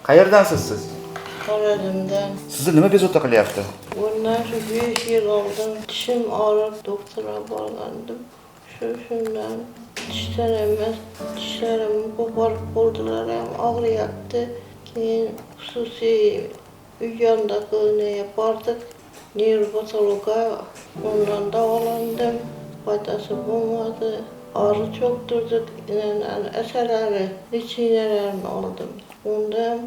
Qayerdansiz siz? Xorazmdan. Sizni nima bezovta qilyapti? Bundan shu 5 yil oldin tishim og'rib doktorga borgandim. Shundan tishlar emas, tishlarimni ko'parib qo'ldilar ham og'riyapti. Keyin xususiy uy yonidagi bordik. Nevropatologga ondan davolandim. Foydasi bo'lmadi. Ağrı çok durduk. Eserleri, liçinelerini aldım. Ondan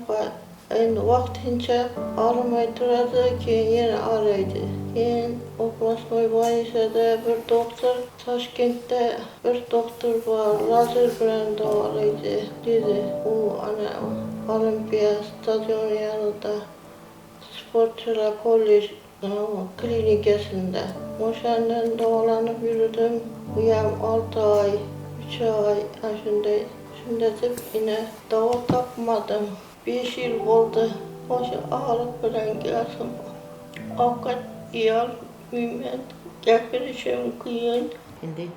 aynı vaktince ağrımay durdu ki yine ağrıydı. Keyin Obrasnoy Banisa'da bir doktor, Taşkent'te bir doktor var, lazer bilen davalıydı dedi. O ana Olimpiya stadyonu yanında sporcular kolej klinikasında. Oşandan davalanıp yürüdüm. Bu yam 6 ay, 3 ay, şunda deb yine dava tapmadım. 5 yıl oldu. Oşa ağrık bilen gelsin. Avkat iyal, mühimmet, gapirishim qiyin. Endi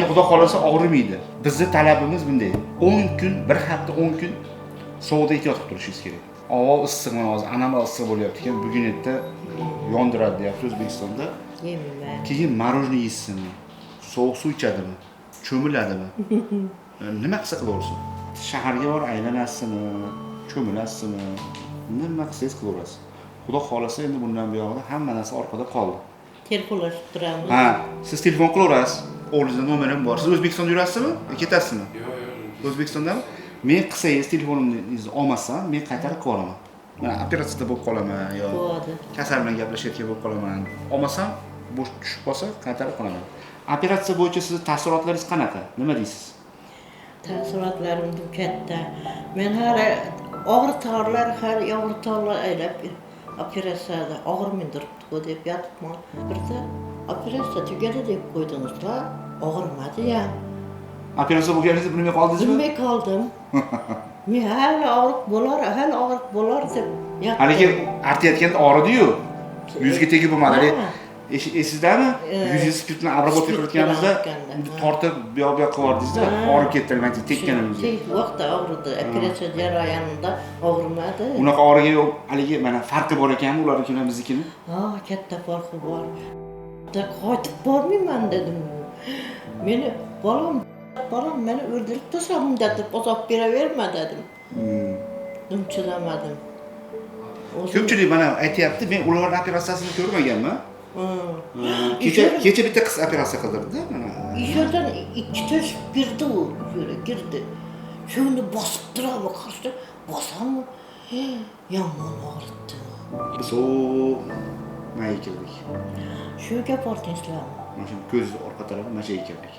xudo xolasa og'rimaydi. Bizni talabimiz bunday. 10 kun, bir hafta 10 kun sovuqda yotib turishingiz kerak. Havo issiqmi hozir, anama issiq bo'lyapti ekan, bugun erta yondiradi deyapti O'zbekistonda. Yeyman. Keyin marojniy yeysinmi? Sovuq suv ichadimi? Cho'miladimi? Nima qilsa qilaversin? Shaharga borib aylanasizmi? Cho'milasizmi? Nima qilsangiz qilaverasiz. Xudo xolasa endi bundan buyog'ida hamma narsa orqada qoldi. Telefonlashib turamiz. Ha, siz telefon qilaverasiz. O'g'lingizda nomerim bor. Siz O'zbekistonda yurasizmi? Ketasizmi? Yo'q. O'zbekistondami? Men qilsangiz telefoningizni olmasam, men qaytarib qo'yaman. Mana operatsiyada bo'lib qolaman yo kasal bilan gaplashayotgan bo'lib qolaman. Olmasam, bo'sh tushib qolsa, qaytarib qo'yaman. Operatsiya bo'yicha siz taassurotlaringiz qanaqa? Nima deysiz? Taassurotlarim bu katta. Men hali og'ritorlar, aylab operatsiyada og'irmay turibdi deb yotibman. Birda operatsiya tugadi deb qo'ydingizlar, og'irmadi ham. Operatsiya bo'lganingizni bilmay qoldingizmi? Bilmay qoldim. Men hali og'riq bo'lar deb yotdim. Haligi artayotganda og'ridi-yu. Yuzga tegib bo'lmadi. Esizdami? Yuzingiz spirtni обработка qilayotganimizda tortib bu yoqqa qildingizda, og'rib ketdi, men tekkanimizda. Shu vaqtda og'ridi. Operatsiya jarayonida og'rimadi. Unaqa og'rigan yo'q. Haligi mana farqi bor ekanmi ularnikini biznikini? Ha, katta farqi bor. Qaytib bormayman dedim. Meni bolam meni o'ldirib tashladim deb azоб beraverma dedim. Chidamadim. Ko'pchilik mana aytayapti, men ularning operatsiyasini ko'rmaganman. Kecha bitta qiz operatsiya qildirdi mana. Ishondan 2 tosh girdi. Shuni bosib turadi, qarshi bosamu. Yomon og'ritdi. Biz o nima keldik? Shu gap ortingizlarmi? Mana shu ko'z orqa tarafi mana shu keldik.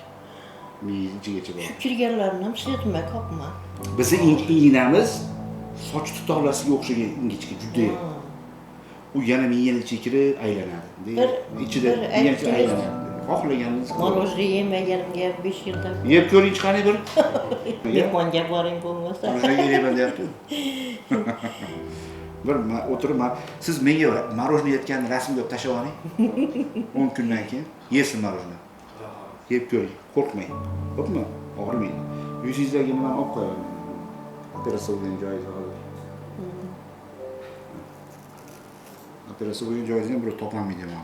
Miyigacha bor. Shu kirganlarni ham sezmay qolman. Bizning iynamiz soch tutoqlasiga o'xshagan ingichka juda. U yana miyani chekirib aylanadi. Ichida miyani aylanadi. Xohlaganingiz Morojniy yemaganim 5 yildan. Yeb ko'ring qani bir. Mehmonga boring bo'lmasa. Morojniy yeyman deyapti. Bir o'tirib, siz menga morojniy yetganini rasmga olib tashlab oling. 10 kundan keyin yesin morojniy. Yeb ko'ring, qo'rqmang. Xo'pmi? Og'rimaydi. Yuzingizdagi nimani olib qo'ying. Operatsiya bo'lgan joyingiz hozir. Operatsiya bo'lgan joyingizni bir topolmaydi men.